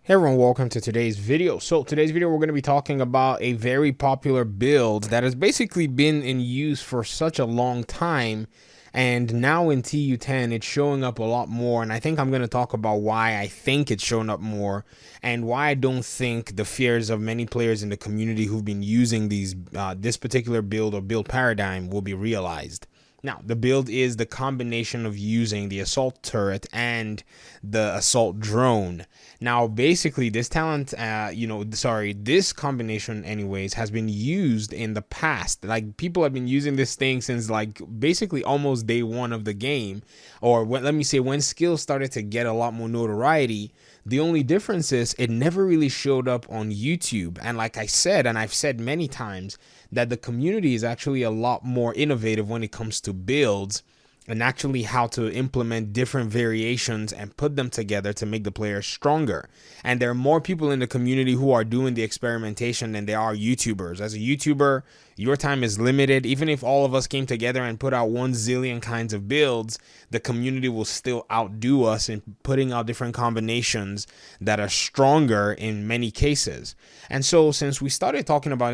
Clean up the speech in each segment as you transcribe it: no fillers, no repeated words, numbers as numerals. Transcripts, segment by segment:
Hey everyone, welcome to today's video. So today's video we're going to be talking about a very popular build that has basically been in use for such a long time, and now in TU10 it's showing up a lot more, and I think I'm going to talk about why I think it's showing up more and why I don't think the fears of many players in the community who've been using this particular build or build paradigm will be realized. Now, the build is the combination of using the assault turret and the assault drone. Now, basically, this this combination, anyways, has been used in the past. Like, people have been using this thing since, like, basically almost day one of the game, or when skills started to get a lot more notoriety. The only difference is it never really showed up on YouTube. And like I said, and I've said many times, that the community is actually a lot more innovative when it comes to builds and actually how to implement different variations and put them together to make the player stronger. And there are more people in the community who are doing the experimentation than there are YouTubers. As a YouTuber, your time is limited. Even if all of us came together and put out 1 zillion kinds of builds, the community will still outdo us in putting out different combinations that are stronger in many cases. And so since I've started talking about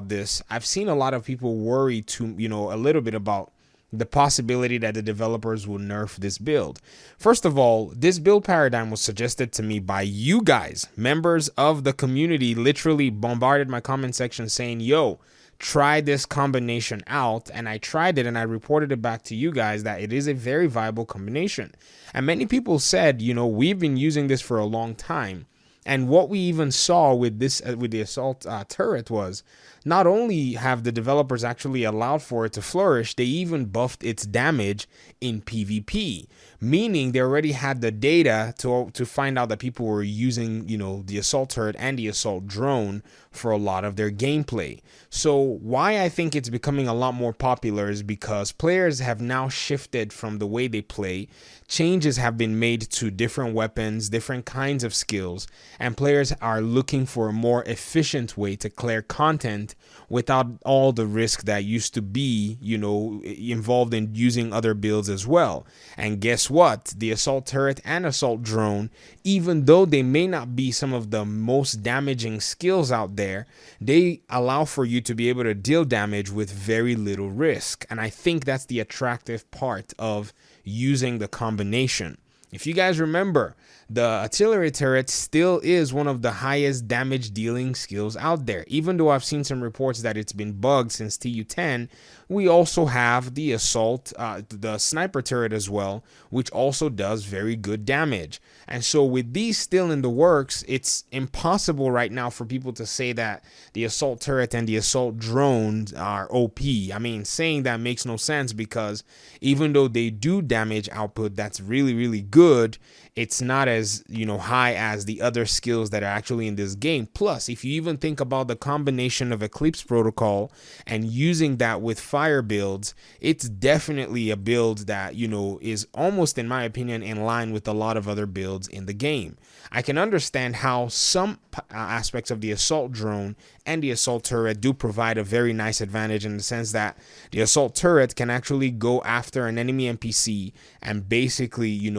this, I've seen a lot of people worry a little bit about the possibility that the developers will nerf this build. First of all, this build paradigm was suggested to me by you guys. Members of the community literally bombarded my comment section saying, yo, try this combination out. And I tried it and I reported it back to you guys that it is a very viable combination. And many people said, we've been using this for a long time. And what we even saw with the assault turret was not only have the developers actually allowed for it to flourish, they even buffed its damage in PvP, meaning they already had the data to find out that people were using, the assault turret and the assault drone for a lot of their gameplay. So why I think it's becoming a lot more popular is because players have now shifted from the way they play. Changes have been made to different weapons, different kinds of skills, and players are looking for a more efficient way to clear content without all the risk that used to be, involved in using other builds as well. And guess what? The assault turret and assault drone, even though they may not be some of the most damaging skills out there, they allow for you to be able to deal damage with very little risk. And I think that's the attractive part of using the combination. If you guys remember, the artillery turret still is one of the highest damage dealing skills out there. Even though I've seen some reports that it's been bugged since TU10, we also have the the sniper turret as well, which also does very good damage. And so with these still in the works, it's impossible right now for people to say that the assault turret and the assault drones are OP. I mean, saying that makes no sense because even though they do damage output that's really, really good, it's not as high as the other skills that are actually in this game. Plus, if you even think about the combination of Eclipse Protocol and using that with fire builds, it's definitely a build that is almost, in my opinion, in line with a lot of other builds in the game. I can understand how some aspects of the assault drone and the assault turret do provide a very nice advantage in the sense that the assault turret can actually go after an enemy NPC and basically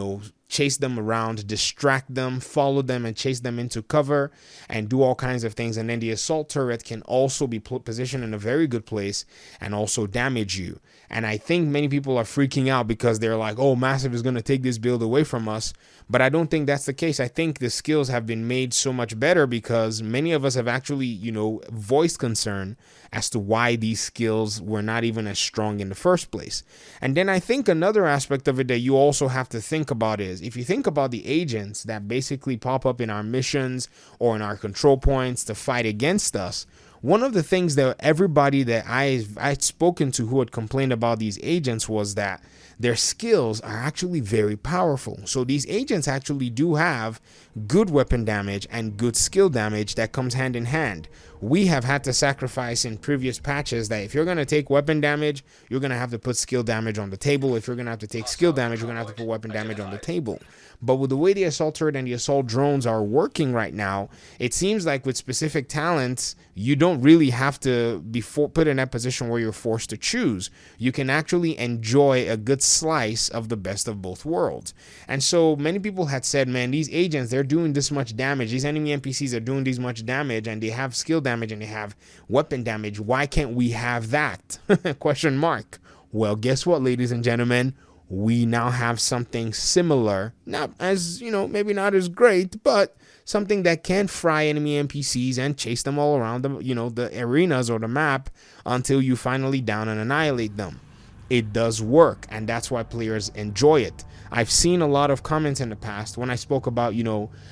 chase them around, distract them, follow them, and chase them into cover and do all kinds of things. And then the assault turret can also be positioned in a very good place and also damage you. And I think many people are freaking out because they're like, oh, Massive is going to take this build away from us. But I don't think that's the case. I think the skills have been made so much better because many of us have actually, voiced concern as to why these skills were not even as strong in the first place. And then I think another aspect of it that you also have to think about is if you think about the agents that basically pop up in our missions or in our control points to fight against us, one of the things that everybody that I'd spoken to who had complained about these agents was that their skills are actually very powerful. So these agents actually do have good weapon damage and good skill damage that comes hand in hand. We have had to sacrifice in previous patches that if you're going to take weapon damage, you're going to have to put skill damage on the table. If you're going to have to take skill damage, you're going to have to put weapon damage on the table. But with the way the assault turret and the assault drones are working right now, it seems like with specific talents, you don't really have to be put in that position where you're forced to choose. You can actually enjoy a good slice of the best of both worlds. And so many people had said, man, these agents, they're doing this much damage. These enemy NPCs are doing this much damage, and they have skill damage and they have weapon damage. Why can't we have that? Question mark. Well, guess what, ladies and gentlemen? We now have something similar, not as, maybe not as great, but something that can fry enemy NPCs and chase them all around the arenas or the map until you finally down and annihilate them. It does work, and that's why players enjoy it. I've seen a lot of comments in the past when I spoke about,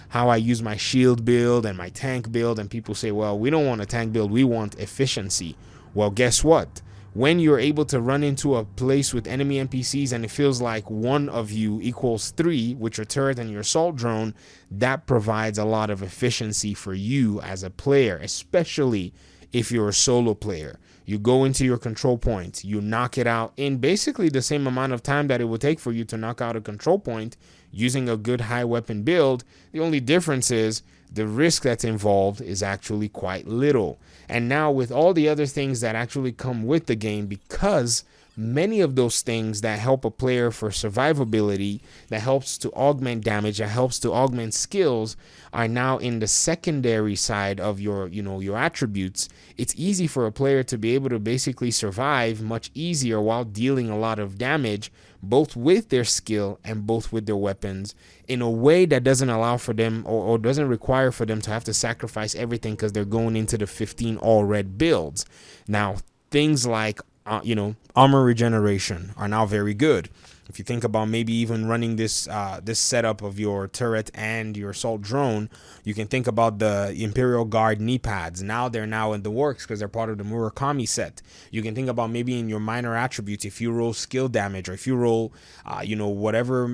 how I use my shield build and my tank build, and people say, well, we don't want a tank build, we want efficiency. Well, guess what? When you're able to run into a place with enemy NPCs and it feels like one of you equals 3 with your turret and your assault drone, that provides a lot of efficiency for you as a player, especially if you're a solo player. You go into your control point, you knock it out in basically the same amount of time that it would take for you to knock out a control point using a good high weapon build. The only difference is the risk that's involved is actually quite little. And now with all the other things that actually come with the game, because many of those things that help a player for survivability, that helps to augment damage, that helps to augment skills, are now in the secondary side of your attributes. It's easy for a player to be able to basically survive much easier while dealing a lot of damage, both with their skill and both with their weapons, in a way that doesn't allow for them or doesn't require for them to have to sacrifice everything because they're going into the 15 all red builds. Now, things like armor regeneration are now very good. If you think about maybe even running this setup of your turret and your assault drone, you can think about the Imperial Guard knee pads. Now they're in the works because they're part of the Murakami set. You can think about maybe in your minor attributes, if you roll skill damage or if you roll, whatever,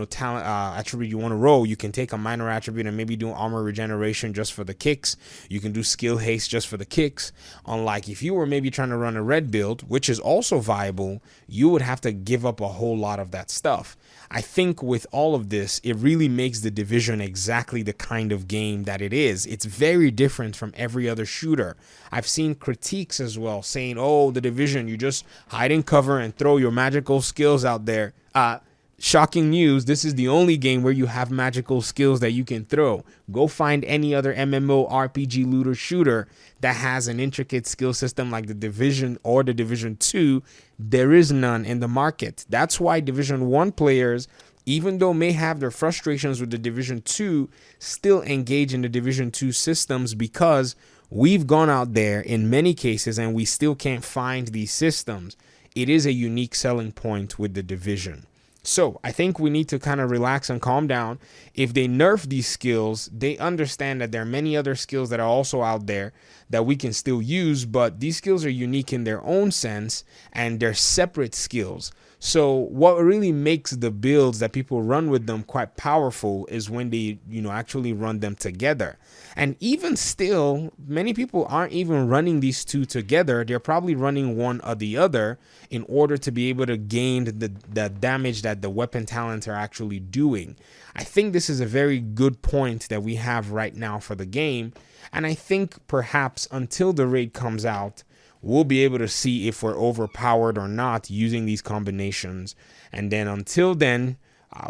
talent attribute you want to roll, you can take a minor attribute and maybe do armor regeneration just for the kicks. You can do skill haste just for the kicks. Unlike if you were maybe trying to run a red build, which is also viable, you would have to give up a whole lot of that stuff. I think with all of this, it really makes The Division exactly the kind of game that it is. It's very different from every other shooter. I've seen critiques as well saying, oh, The Division, you just hide in cover and throw your magical skills out there. Shocking news, this is the only game where you have magical skills that you can throw. Go find any other MMO RPG looter shooter that has an intricate skill system like The Division or The Division 2. There is none in the market. That's why Division 1 players, even though may have their frustrations with The Division 2, still engage in the Division 2 systems, because we've gone out there in many cases and we still can't find these systems. It is a unique selling point with The Division. So I think we need to kind of relax and calm down. If they nerf these skills, they understand that there are many other skills that are also out there that we can still use, but these skills are unique in their own sense and they're separate skills. So what really makes the builds that people run with them quite powerful is when they, actually run them together. And even still, many people aren't even running these two together. They're probably running one or the other in order to be able to gain the damage that the weapon talents are actually doing. I think this is a very good point that we have right now for the game. And I think perhaps until the raid comes out, we'll be able to see if we're overpowered or not using these combinations. And then until then,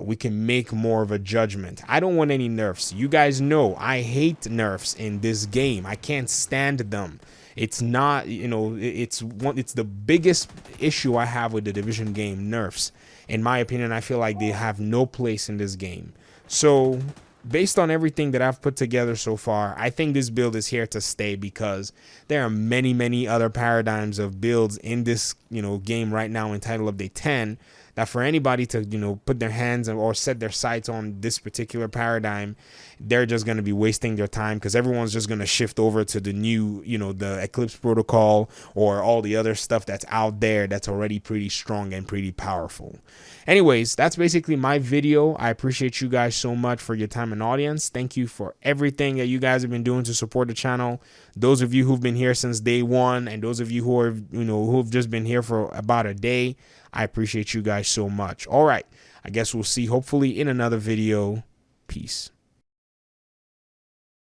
we can make more of a judgment. I don't want any nerfs. You guys know I hate nerfs in this game. I can't stand them. It's not, it's the biggest issue I have with the Division game, nerfs. In my opinion, I feel like they have no place in this game. So based on everything that I've put together so far, I think this build is here to stay, because there are many other paradigms of builds in this, game right now in Title Update 10, that for anybody to, put their hands or set their sights on this particular paradigm, they're just going to be wasting their time, because everyone's just going to shift over to the new, the Eclipse protocol or all the other stuff that's out there that's already pretty strong and pretty powerful. Anyways, that's basically my video. I appreciate you guys so much for your time and audience. Thank you for everything that you guys have been doing to support the channel. Those of you who've been here since day one, and those of you who are, who've just been here for about a day, I appreciate you guys so much. All right, I guess we'll see hopefully in another video. Peace.